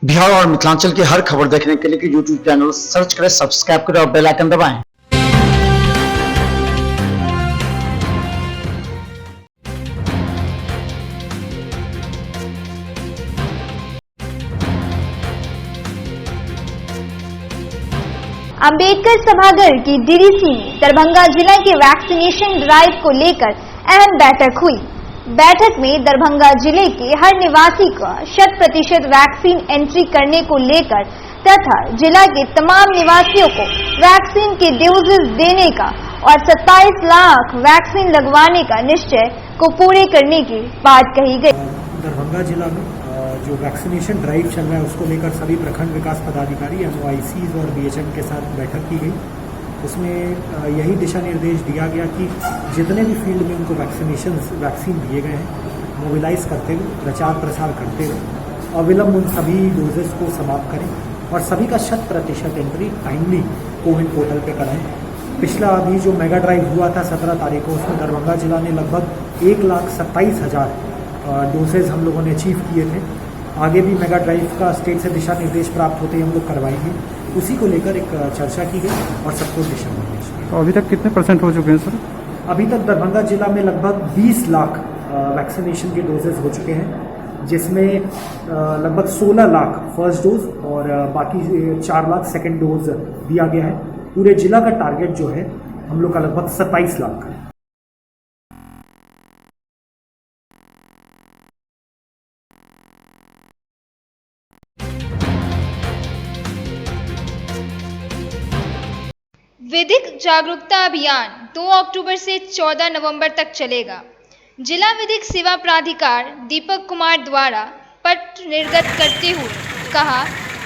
बिहार और मिथिलांचल की हर खबर देखने के लिए यूट्यूब चैनल सर्च करें, सब्सक्राइब करें और बेल आइकन दबाएं। अंबेडकर सभागार की डीडीसी में दरभंगा जिला के वैक्सीनेशन ड्राइव को लेकर अहम बैठक हुई। बैठक में दरभंगा जिले के हर निवासी को 100% वैक्सीन एंट्री करने को लेकर तथा जिला के तमाम निवासियों को वैक्सीन के डोजेस देने का और 27 लाख वैक्सीन लगवाने का निश्चय को पूरे करने की बात कही गई। दरभंगा जिला में जो वैक्सीनेशन ड्राइव चल रहा है उसको लेकर सभी प्रखंड विकास पदाधिकारी MOICs और BHM के साथ बैठक की गई। उसमें यही दिशा निर्देश दिया गया कि जितने भी फील्ड में उनको वैक्सीन दिए गए हैं मोबिलाइज करते हुए प्रचार प्रसार करते हुए अविलंब उन सभी डोजेस को समाप्त करें और सभी का 100% एंट्री टाइमली कोविन पोर्टल पे कराएं। पिछला अभी जो मेगा ड्राइव हुआ था 17 तारीख को, उसमें दरभंगा जिला ने लगभग 1,27,000 डोसेज हम लोगों ने अचीव किए थे। आगे भी मेगा ड्राइव का स्टेट से दिशा निर्देश प्राप्त होते ही हम लोग करवाएंगे। उसी को लेकर एक चर्चा की गई और सबको दिशा निर्देश। तो अभी तक कितने % हो चुके हैं सर? अभी तक दरभंगा जिला में लगभग 20 लाख वैक्सीनेशन के डोजेज हो चुके हैं, जिसमें लगभग 16 लाख फर्स्ट डोज और बाकी 4 लाख सेकेंड डोज दिया गया है। पूरे जिला का टारगेट जो है हम लोग का लगभग 27 लाख है। विधिक जागरूकता अभियान 2 अक्टूबर से 14 नवंबर तक चलेगा। जिला विधिक सेवा प्राधिकार दीपक कुमार द्वारा पत्र निर्गत करते हुए कहा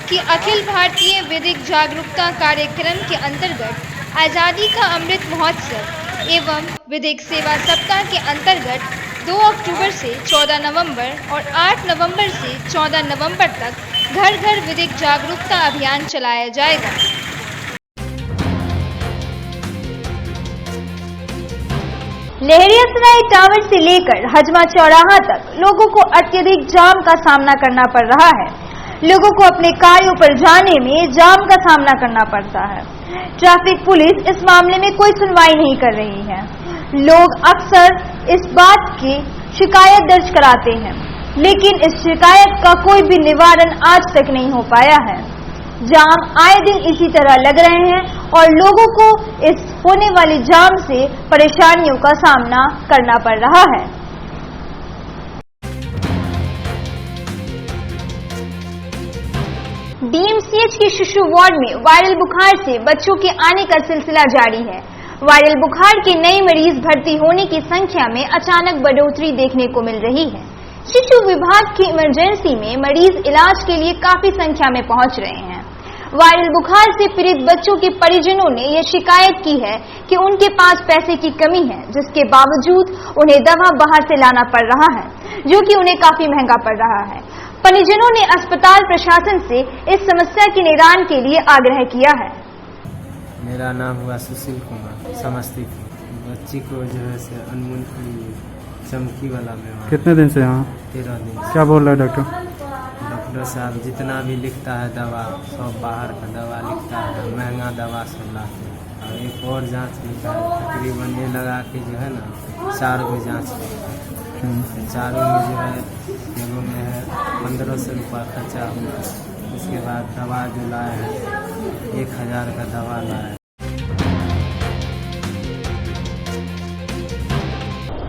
कि अखिल भारतीय विधिक जागरूकता कार्यक्रम के अंतर्गत आज़ादी का अमृत महोत्सव एवं विधिक सेवा सप्ताह के अंतर्गत 2 अक्टूबर से 14 नवंबर और 8 नवंबर से 14 नवंबर तक घर घर विधिक जागरूकता अभियान चलाया जाएगा। लहरियासराय टावर से लेकर हजमा चौराहा तक लोगों को अत्यधिक जाम का सामना करना पड़ रहा है। लोगों को अपने कार्यों पर जाने में जाम का सामना करना पड़ता है। ट्रैफिक पुलिस इस मामले में कोई सुनवाई नहीं कर रही है। लोग अक्सर इस बात की शिकायत दर्ज कराते हैं, लेकिन इस शिकायत का कोई भी निवारण आज तक नहीं हो पाया है। जाम आए दिन इसी तरह लग रहे हैं और लोगों को इस होने वाली जाम से परेशानियों का सामना करना पड़ रहा है। DMCH के शिशु वार्ड में वायरल बुखार से बच्चों के आने का सिलसिला जारी है। वायरल बुखार के नए मरीज भर्ती होने की संख्या में अचानक बढ़ोतरी देखने को मिल रही है। शिशु विभाग की इमरजेंसी में मरीज इलाज के लिए काफी संख्या में पहुंच रहे हैं। वायरल बुखार से पीड़ित बच्चों के परिजनों ने यह शिकायत की है कि उनके पास पैसे की कमी है, जिसके बावजूद उन्हें दवा बाहर से लाना पड़ रहा है, जो कि उन्हें काफी महंगा पड़ रहा है। परिजनों ने अस्पताल प्रशासन से इस समस्या के निदान के लिए आग्रह किया है। मेरा नाम हुआ सुशील कुमार, समस्तीपुर। बच्ची को जो है से अनमोल की चमकी वाला में। कितने दिन से यहाँ? 13 दिन। क्या बोल रहा है डॉक्टर? डॉक्टर साहब जितना भी लिखता है दवा सब बाहर का दवा लिखता है, महंगा दवा सब लाते हैं। और एक और जांच लिखा है, तकरीबन ये लगा के जो है ना 4 गो जाँच लिखा है। चारों में जो है एगो में है 1500 रुपया खर्चा हुआ। उसके बाद दवा जो लाए हैं 1000 का दवा लाए।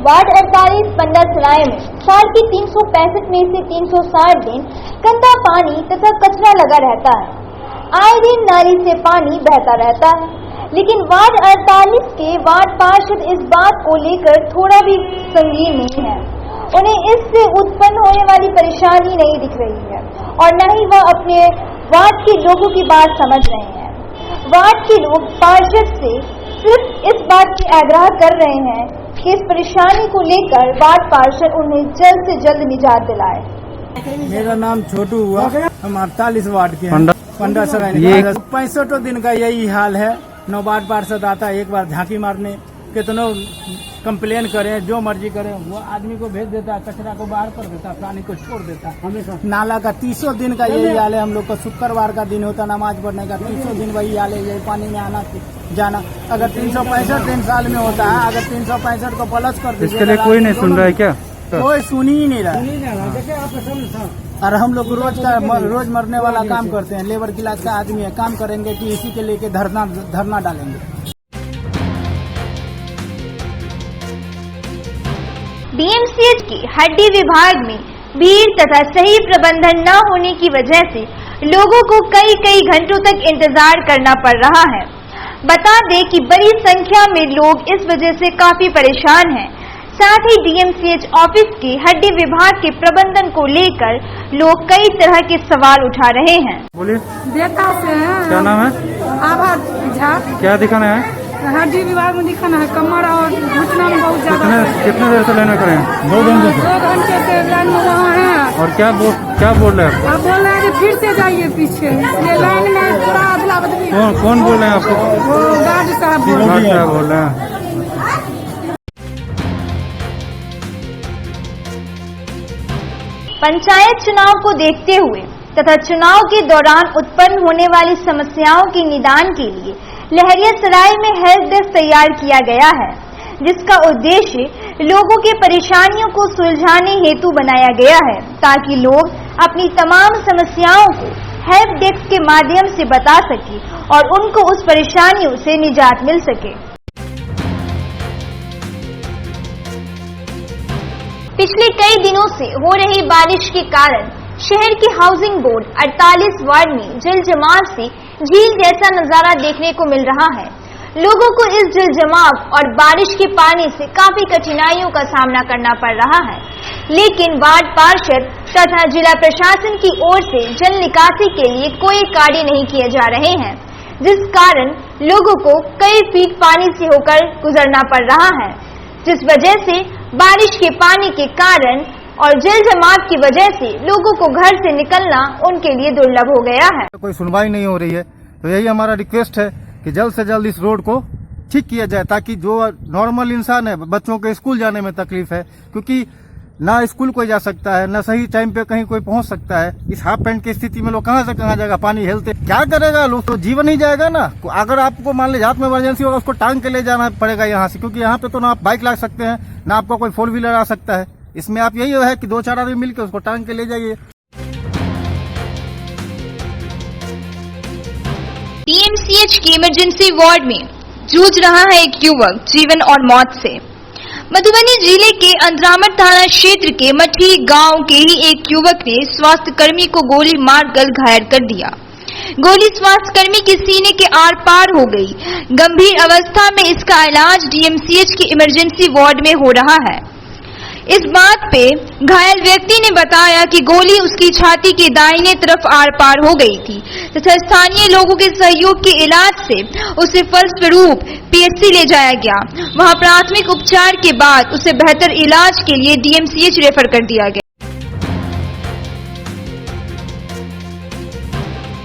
वार्ड 48 पंडासराय में साल की 365 में से 360 दिन गंदा पानी तथा कचरा लगा रहता है। आए दिन नाली से पानी बहता रहता है, लेकिन वार्ड 48 के वार्ड पार्षद इस बात को लेकर थोड़ा भी संगीन नहीं है। उन्हें इससे उत्पन्न होने वाली परेशानी नहीं दिख रही है और न ही वह अपने वार्ड के लोगों की बात समझ रहे हैं। वार्ड के लोग पार्षद से सिर्फ इस बात की आग्रह कर रहे हैं कि इस परेशानी को लेकर वार्ड पार्षद उन्हें जल्द से जल्द निजात दिलाए। मेरा नाम छोटू हुआ, हम 48 वार्ड के हैं। पंडासराय 65 दिन का यही हाल है। 9 वार्ड पार्षद आता है, एक बार झांकी मारने कितनों कंप्लेन करें, जो मर्जी करें, वो आदमी को भेज देता है, कचरा को बाहर कर देता है, प्राणी को छोड़ देता है हमेशा। नाला का 30 दिन का यही हाल है। हम लोग को शुक्रवार का दिन होता नमाज पढ़ने का, 30 दिन वही हाल है, यही पानी में आना जाना। अगर 365 दिन साल में होता है, अगर 365 को प्लस कर दीजिए, इसके लिए कोई नहीं सुन रहा है क्या? कोई सुन ही नहीं रहा। और हम लोग रोज मरने वाला काम करते हैं, लेबर क्लास का आदमी है, काम करेंगे कि इसी के लेके धरना डालेंगे। डीएमसीएच की हड्डी विभाग में भीड़ तथा सही प्रबंधन न होने की वजह से लोगों को कई घंटों तक इंतजार करना पड़ रहा है। बता दें कि बड़ी संख्या में लोग इस वजह से काफी परेशान हैं। साथ ही डीएमसीएच ऑफिस के हड्डी विभाग के प्रबंधन को लेकर लोग कई तरह के सवाल उठा रहे हैं। बोलिए, देता से है। क्या नाम है? आभा झा। क्या दिखाना है? हड्डी विभाग में दिखाना है, कमर और घुटना में बहुत ज्यादा। कितने देर से लाइन में खड़े हैं? 2 घंटे से लाइन में वहाँ है। और क्या बोल रहे हैं? आप बोल रहे हैं कि फिर से जाइए पीछे, इसलिए लाइन में पूरा अदला बदली। कौन बोल रहे हैं आपको? वो गार्ड साहब बोल रहे हैं। पंचायत चुनाव को देखते हुए तथा चुनाव के दौरान उत्पन्न होने वाली समस्याओं के निदान के लिए लहरियासराय में हेल्प डेस्क तैयार किया गया है, जिसका उद्देश्य लोगों के परेशानियों को सुलझाने हेतु बनाया गया है, ताकि लोग अपनी तमाम समस्याओं को हेल्प डेस्क के माध्यम से बता सके और उनको उस परेशानियों से निजात मिल सके। पिछले कई दिनों से हो रही बारिश के कारण शहर के हाउसिंग बोर्ड 48 वार्ड में जल जमाव से झील जैसा नजारा देखने को मिल रहा है। लोगों को इस जल जमाव और बारिश के पानी से काफी कठिनाइयों का सामना करना पड़ रहा है, लेकिन वार्ड पार्षद तथा जिला प्रशासन की ओर से जल निकासी के लिए कोई कार्य नहीं किए जा रहे हैं, जिस कारण लोगों को कई फीट पानी से होकर गुजरना पड़ रहा है, जिस वजह से बारिश के पानी के कारण और जल जमाव की वजह से लोगों को घर से निकलना उनके लिए दुर्लभ हो गया है। कोई सुनवाई नहीं हो रही है, तो यही हमारा रिक्वेस्ट है कि जल्द से जल्द इस रोड को ठीक किया जाए, ताकि जो नॉर्मल इंसान है, बच्चों के स्कूल जाने में तकलीफ है, क्योंकि ना स्कूल कोई जा सकता है, ना सही टाइम पे कहीं कोई पहुंच सकता है। इस हाफ पैंट की स्थिति में लोग कहां से कहां जाएगा? पानी हेलते क्या करेगा? लोग तो जीवन ही जाएगा ना। अगर आपको मान लीजिए हाथ में इमरजेंसी होगा, उसको टांग के ले जाना पड़ेगा यहाँ से, क्योंकि यहाँ पे तो ना आप बाइक ला सकते हैं, ना आपको कोई 4 व्हीलर आ सकता है। इसमें आप यही है कि 2-4 आदमी मिलकर उसको टांग के ले जाइए। डीएमसीएच के इमरजेंसी वार्ड में जूझ रहा है एक युवक जीवन और मौत से। मधुबनी जिले के अंद्रामठ थाना क्षेत्र के मठी गांव के ही एक युवक ने स्वास्थ्य कर्मी को गोली मारकर घायल कर दिया। गोली स्वास्थ्य कर्मी के सीने के आर पार हो गई। गंभीर अवस्था में इसका इलाज डीएमसीएच के इमरजेंसी वार्ड में हो रहा है। इस बात पे घायल व्यक्ति ने बताया कि गोली उसकी छाती के दाहिने तरफ आर पार हो गई थी तथा स्थानीय लोगों के सहयोग के इलाज से उसे फलस्वरूप पीएचसी ले जाया गया। वहां प्राथमिक उपचार के बाद उसे बेहतर इलाज के लिए डीएमसीएच रेफर कर दिया गया।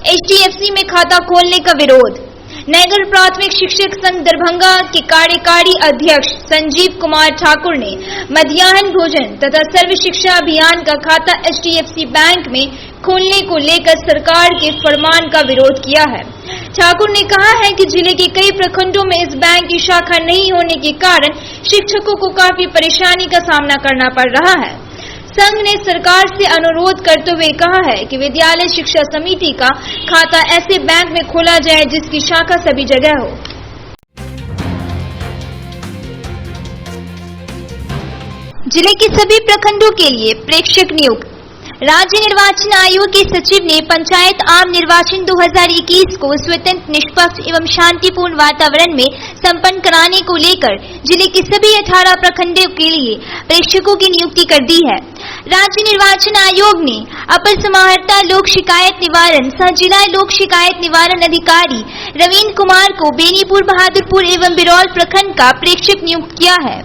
एचडीएफसी में खाता खोलने का विरोध। नगर प्राथमिक शिक्षक संघ दरभंगा के कार्यकारी अध्यक्ष संजीव कुमार ठाकुर ने मध्याह्न भोजन तथा सर्व शिक्षा अभियान का खाता एचडीएफसी बैंक में खोलने को लेकर सरकार के फरमान का विरोध किया है। ठाकुर ने कहा है कि जिले के कई प्रखंडों में इस बैंक की शाखा नहीं होने के कारण शिक्षकों को काफी परेशानी का सामना करना पड़ रहा है। संघ ने सरकार से अनुरोध करते हुए कहा है कि विद्यालय शिक्षा समिति का खाता ऐसे बैंक में खोला जाए जिसकी शाखा सभी जगह हो। जिले के सभी प्रखंडों के लिए प्रेक्षक नियुक्त। राज्य निर्वाचन आयोग के सचिव ने पंचायत आम निर्वाचन 2021 को स्वतंत्र, निष्पक्ष एवं शांतिपूर्ण वातावरण में संपन्न कराने को लेकर जिले के सभी 18 प्रखंडों के लिए प्रेक्षकों की नियुक्ति कर दी है। राज्य निर्वाचन आयोग ने अपर समाहर्ता लोक शिकायत निवारण सह जिला लोक शिकायत निवारण अधिकारी रवीन्द्र कुमार को बेनीपुर, बहादुरपुर एवं बिरौल प्रखंड का प्रेक्षक नियुक्त किया है।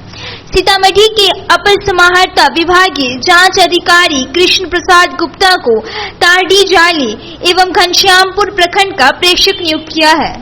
सीतामढ़ी के अपर समाहर्ता विभागीय जांच अधिकारी कृष्ण प्रसाद गुप्ता को तारडी जाली एवं घनश्यामपुर प्रखंड का प्रेक्षक नियुक्त किया है।